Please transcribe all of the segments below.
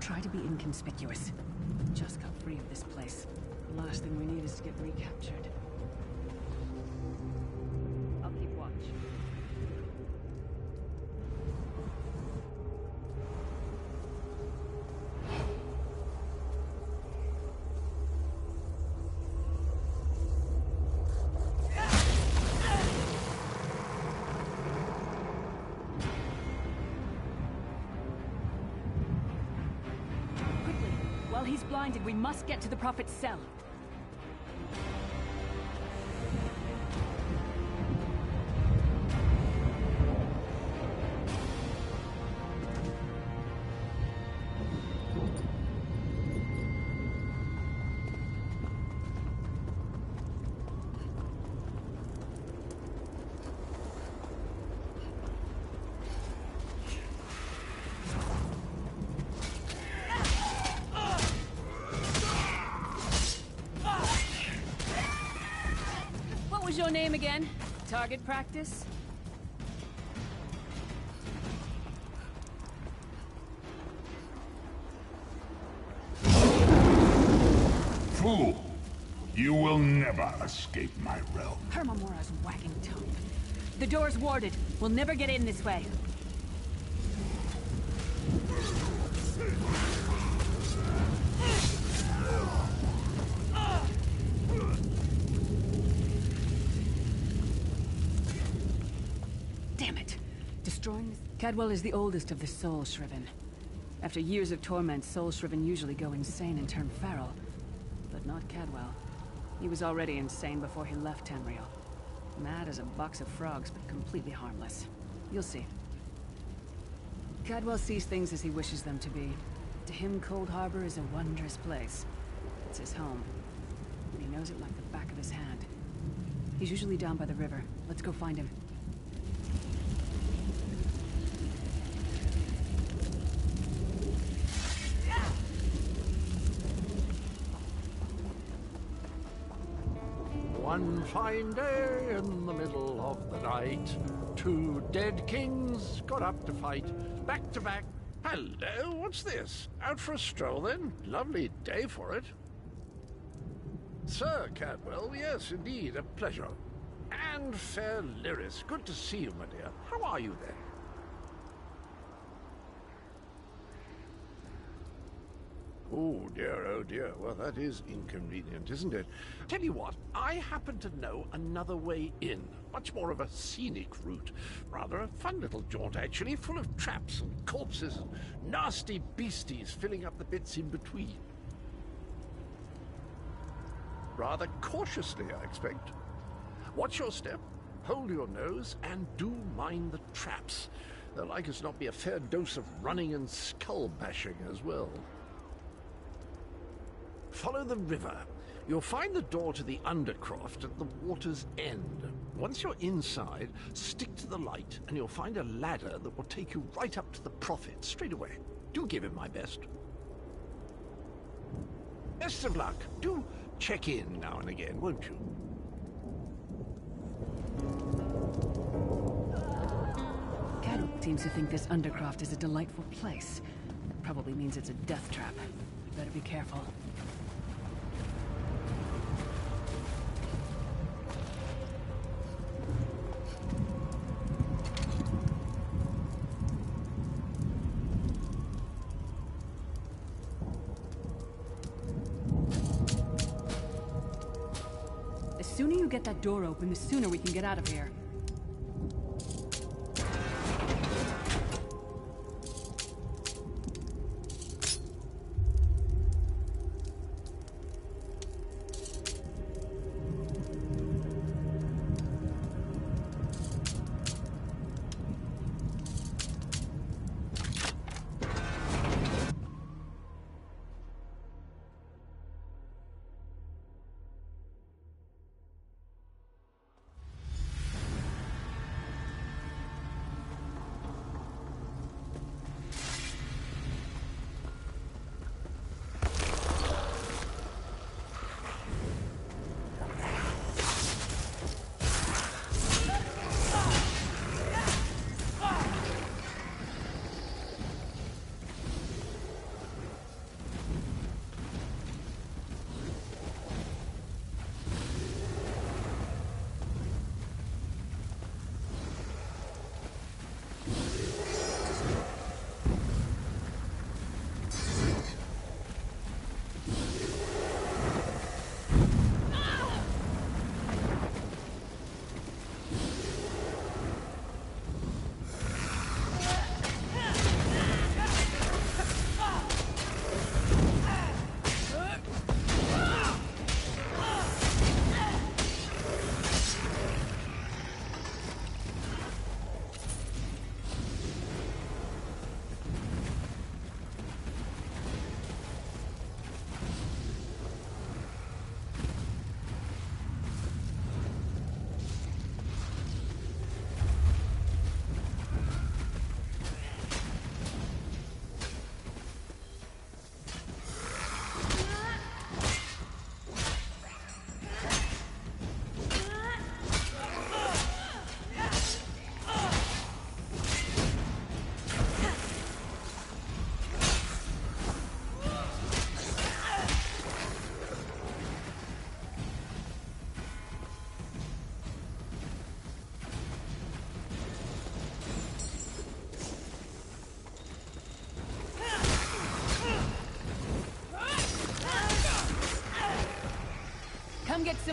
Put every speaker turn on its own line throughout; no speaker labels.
Try to be inconspicuous. Just got free of this place. The last thing we need is to get recaptured. I'll keep watch. While he's blinded, we must get to the Prophet's cell. What was your name again? Target practice?
Fool! You will never escape my realm.
Hermamora's wagging tongue. The door's warded. We'll never get in this way. Damn it. Destroying this... Cadwell is the oldest of the Soul Shriven. After years of torment, Soul Shriven usually go insane and turn feral. But not Cadwell. He was already insane before he left Tamriel. Mad as a box of frogs, but completely harmless. You'll see. Cadwell sees things as he wishes them to be. To him, Cold Harbor is a wondrous place. It's his home. And he knows it like the back of his hand. He's usually down by the river. Let's go find him.
One fine day in the middle of the night, two dead kings got up to fight, back to back. Hello, what's this? Out for a stroll then? Lovely day for it. Sir Cadwell, yes, indeed, a pleasure. And fair Lyris, good to see you, my dear. How are you there? Oh dear, well that is inconvenient, isn't it? Tell you what, I happen to know another way in. Much more of a scenic route. Rather a fun little jaunt, actually, full of traps and corpses and nasty beasties filling up the bits in between. Rather cautiously, I expect. Watch your step, hold your nose, and do mind the traps. There'll like as not be a fair dose of running and skull bashing as well. Follow the river. You'll find the door to the Undercroft at the water's end. Once you're inside, stick to the light, and you'll find a ladder that will take you right up to the Prophet straight away. Do give him my best. Best of luck. Do check in now and again, won't you?
Cadwell seems to think this Undercroft is a delightful place. That probably means it's a death trap. You better be careful. The sooner you get that door open, the sooner we can get out of here.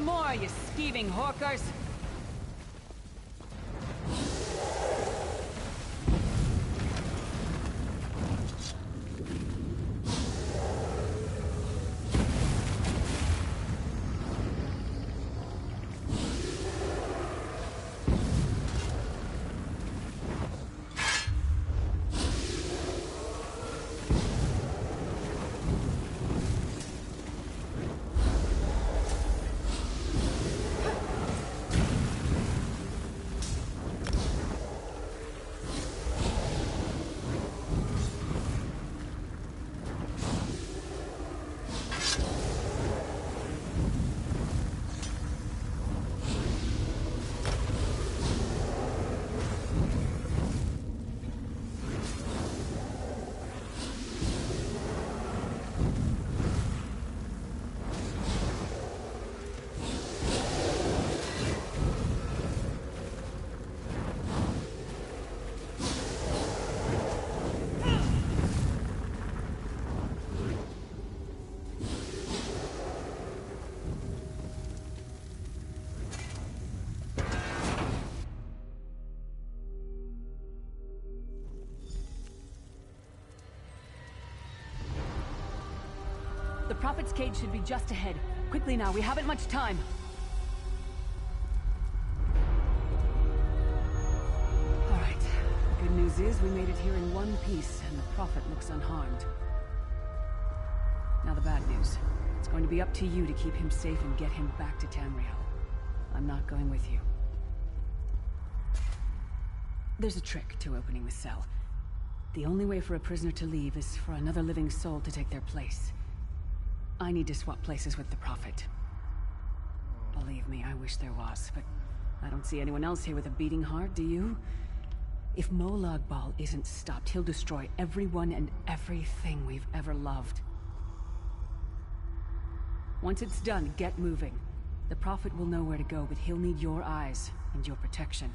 some more, you skeeving hawkers? The Prophet's cage should be just ahead. Quickly now, we haven't much time. All right. The good news is we made it here in one piece, and the Prophet looks unharmed. Now the bad news. It's going to be up to you to keep him safe and get him back to Tamriel. I'm not going with you. There's a trick to opening the cell. The only way for a prisoner to leave is for another living soul to take their place. I need to swap places with the Prophet. Believe me, I wish there was, but I don't see anyone else here with a beating heart, do you? If Molag Bal isn't stopped, he'll destroy everyone and everything we've ever loved. Once it's done, get moving. The Prophet will know where to go, but he'll need your eyes and your protection.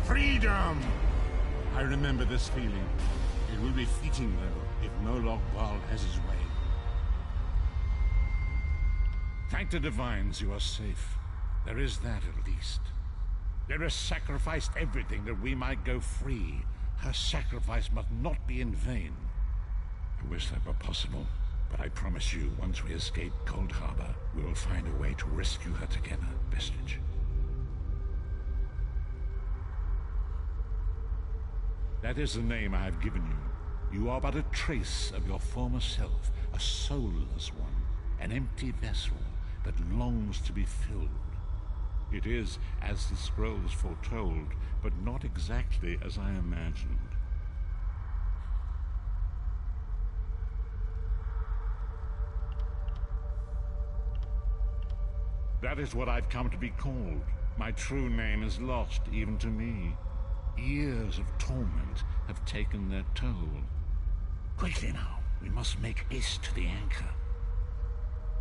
Freedom! I remember this feeling. It will be fleeting, though, if Molag Bal has his way. Thank the Divines you are safe. There is that, at least. Lyra sacrificed everything that we might go free. Her sacrifice must not be in vain. I wish that were possible, but I promise you, once we escape Cold Harbor, we will find a way to rescue her together, Vestige. That is the name I have given you. You are but a trace of your former self, a soulless one, an empty vessel that longs to be filled. It is as the scrolls foretold, but not exactly as I imagined. That is what I've come to be called. My true name is lost, even to me. Years of torment have taken their toll. Quickly now, we must make haste to the anchor.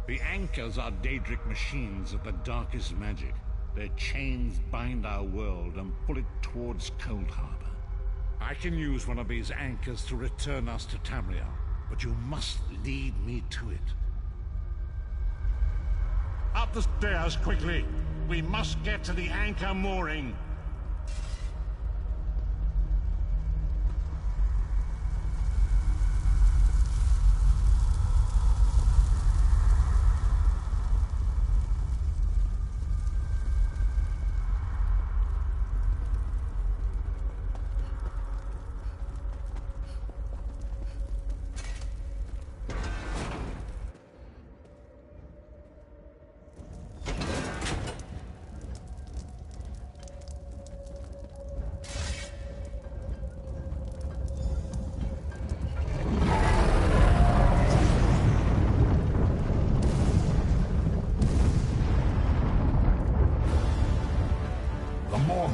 The anchors are Daedric machines of the darkest magic. Their chains bind our world and pull it towards Cold Harbor. I can use one of these anchors to return us to Tamriel. but you must lead me to it. Up the stairs, quickly! We must get to the anchor mooring.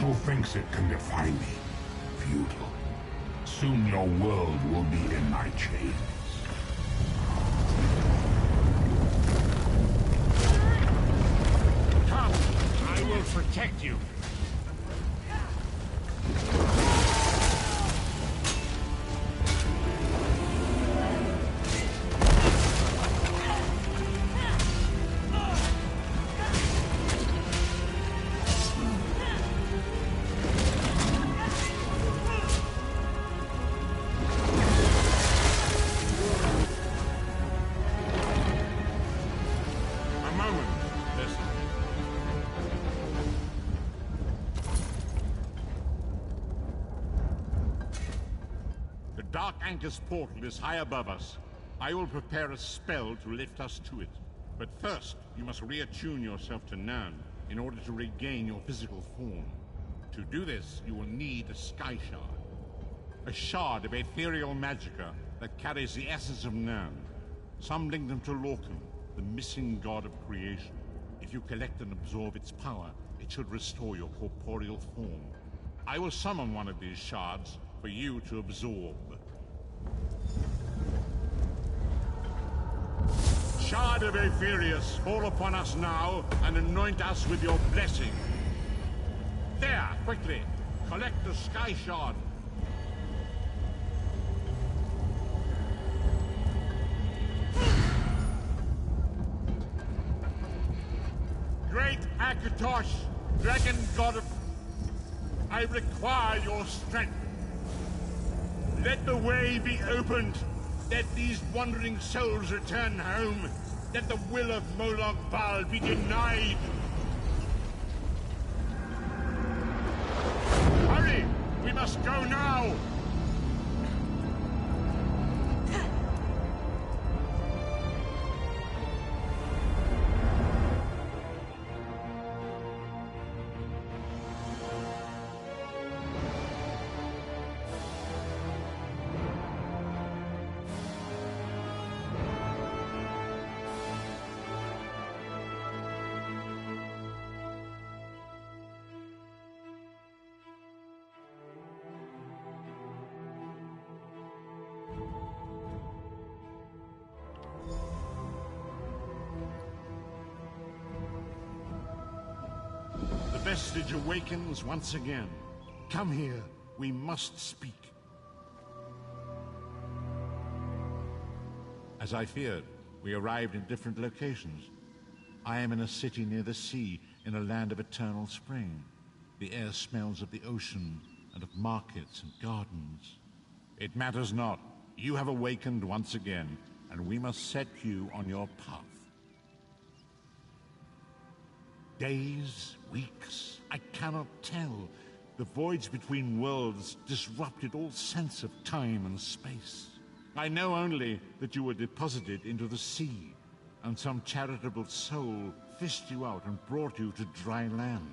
Who thinks it can defy me? Futile. Soon your world will be in my chains.
Come! I will protect you. Dark Anchor's portal is high above us. I will prepare a spell to lift us to it. But first, you must reattune yourself to Nirn in order to regain your physical form. To do this, you will need a Sky Shard. A shard of ethereal magicka that carries the essence of Nirn. Some link them to Lorkhan, the missing god of creation. If you collect and absorb its power, it should restore your corporeal form. I will summon one of these shards for you to absorb. Shard of Aetherius, fall upon us now and anoint us with your blessing. There, quickly, collect the Sky Shard. Great Akatosh, dragon god of... I require your strength. Let the way be opened. Let these wandering souls return home. Let the will of Molag Bal be denied. Hurry! We must go now! The vestige awakens once again. Come here. We must speak. As I feared, we arrived in different locations. I am in a city near the sea, in a land of eternal spring. The air smells of the ocean, and of markets and gardens. It matters not. You have awakened once again, and we must set you on your path. Days, weeks, I cannot tell. The voids between worlds disrupted all sense of time and space. I know only that you were deposited into the sea, and some charitable soul fished you out and brought you to dry land.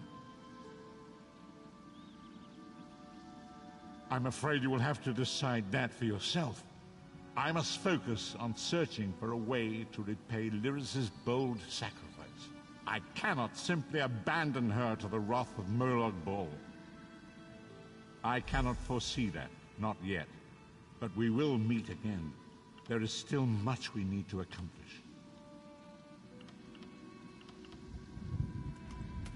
I'm afraid you will have to decide that for yourself. I must focus on searching for a way to repay Lyris's bold sacrifice. I cannot simply abandon her to the wrath of Molag Bal. I cannot foresee that, not yet. But we will meet again. There is still much we need to accomplish.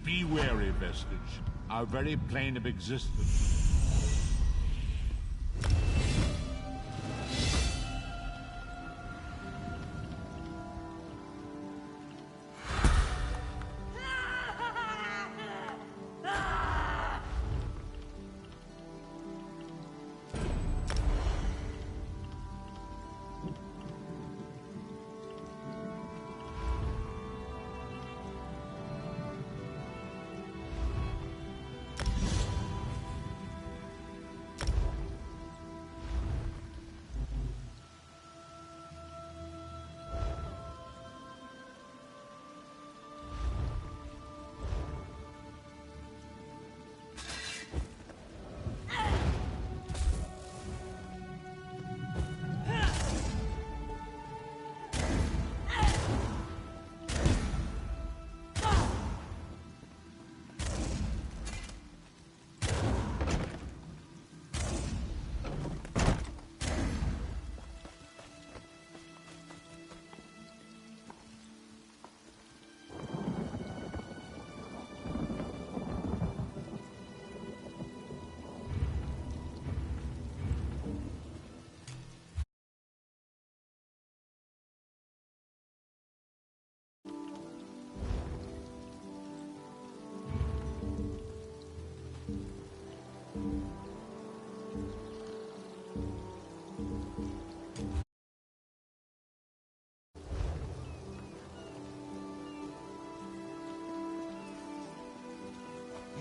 Be wary, Vestige. Our very plane of existence.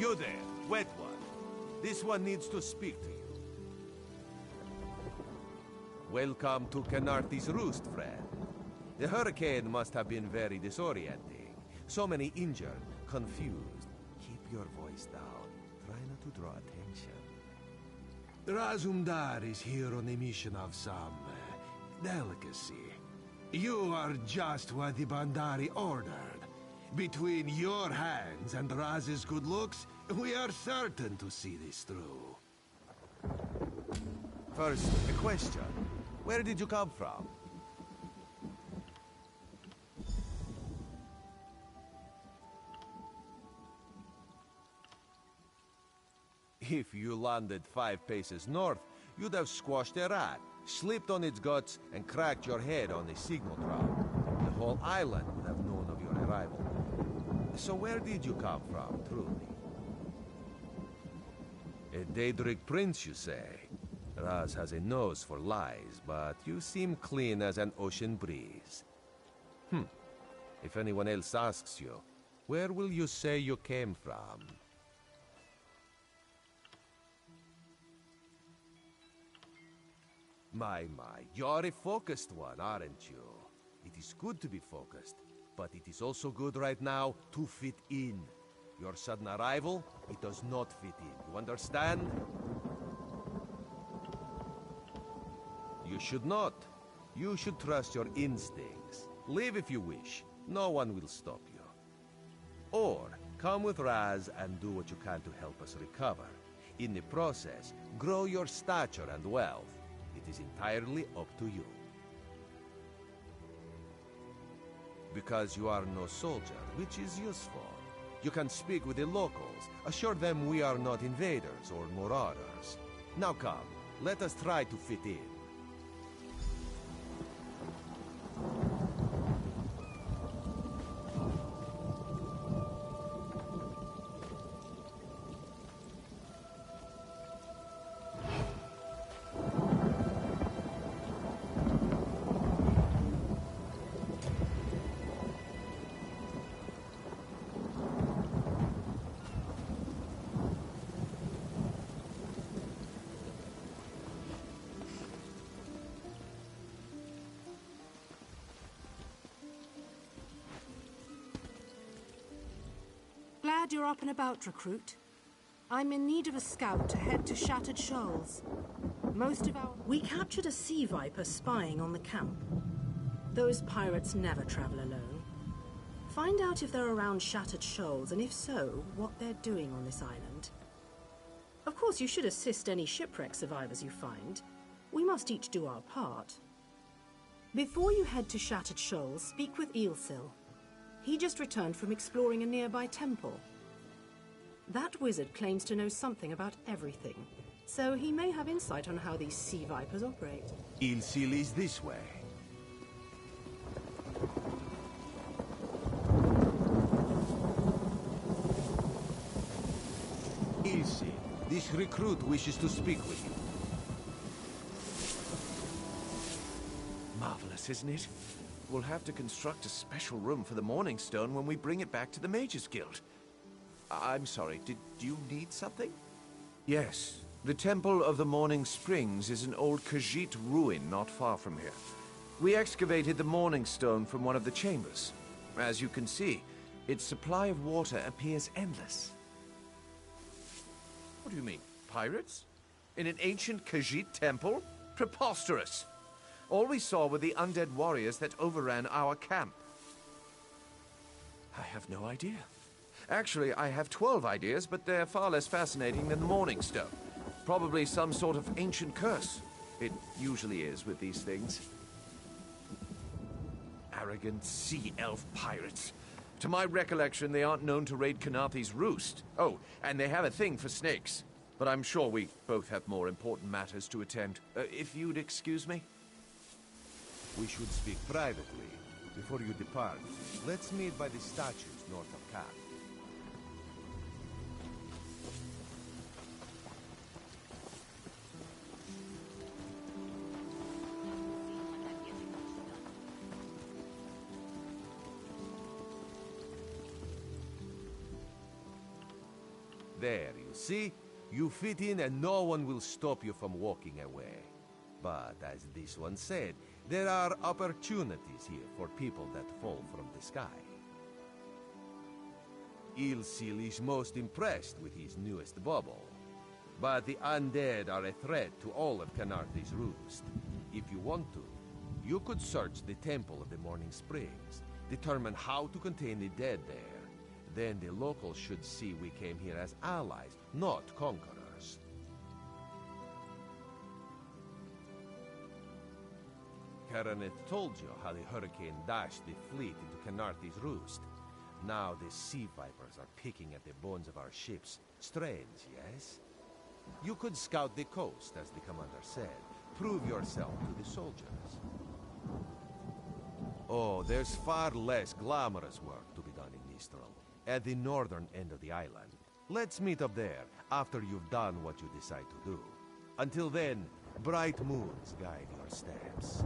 You there, wet one. This one needs to speak to you. Welcome to Khenarthi's Roost, friend. The hurricane must have been very disorienting. So many injured, confused. Keep your voice down. Try not to draw attention.
Razumdar is here on a mission of some delicacy. You are just what the Bandari ordered. Between your hands and Raz's good looks, we are certain to see this through.
First, a question. Where did you come from? If you landed 5 paces north, you'd have squashed a rat, slipped on its guts, and cracked your head on a signal trap. The whole island would have known of your arrival. So where did you come from, truly? A Daedric prince, you say? Raz has a nose for lies, but you seem clean as an ocean breeze. If anyone else asks you, where will you say you came from? My, you're a focused one, aren't you? It is good to be focused, but it is also good right now to fit in. Your sudden arrival, it does not fit in. You understand? You should not. You should trust your instincts. Leave if you wish. No one will stop you. Or, come with Raz and do what you can to help us recover. In the process, grow your stature and wealth. It is entirely up to you. Because you are no soldier, which is useful. You can speak with the locals, assure them we are not invaders or marauders. Now come, let us try to fit in.
Glad you're up and about, recruit. I'm in need of a scout to head to Shattered Shoals. We captured a sea viper spying on the camp. Those pirates never travel alone. Find out if they're around Shattered Shoals, and if so, what they're doing on this island. Of course, you should assist any shipwreck survivors you find. We must each do our part. Before you head to Shattered Shoals, speak with Eelsil. He just returned from exploring a nearby temple. That wizard claims to know something about everything, so he may have insight on how these sea vipers operate.
Eelsil is this way. Eelsil, this recruit wishes to speak with you.
Marvelous, isn't it? We'll have to construct a special room for the Morning Stone when we bring it back to the Mages Guild. I'm sorry, did you need something? Yes. The Temple of the Morning Springs is an old Khajiit ruin not far from here. We excavated the Morning Stone from one of the chambers. As you can see, its supply of water appears endless. What do you mean, pirates? In an ancient Khajiit temple? Preposterous! All we saw were the undead warriors that overran our camp. I have no idea. Actually, I have 12 ideas, but they're far less fascinating than the Morning Stone. Probably some sort of ancient curse. It usually is with these things. Arrogant sea elf pirates. To my recollection, they aren't known to raid Khenarthi's Roost. Oh, and they have a thing for snakes. But I'm sure we both have more important matters to attend. If you'd excuse me?
We should speak privately. Before you depart, let's meet by the statues north of camp. There, you see? You fit in and no one will stop you from walking away. But as this one said, there are opportunities here for people that fall from the sky. Ilsil is most impressed with his newest bauble. But the undead are a threat to all of Canarthi's Roost. If you want to, you could search the Temple of the Morning Springs, determine how to contain the dead there. Then the locals should see we came here as allies, not conquerors. Karaneth told you how the hurricane dashed the fleet into Canarthi's Roost. Now the sea vipers are picking at the bones of our ships. Strange, yes? You could scout the coast, as the commander said. Prove yourself to the soldiers. Oh, there's far less glamorous work to be done in Mistral, at the northern end of the island. Let's meet up there, after you've done what you decide to do. Until then, bright moons guide your steps.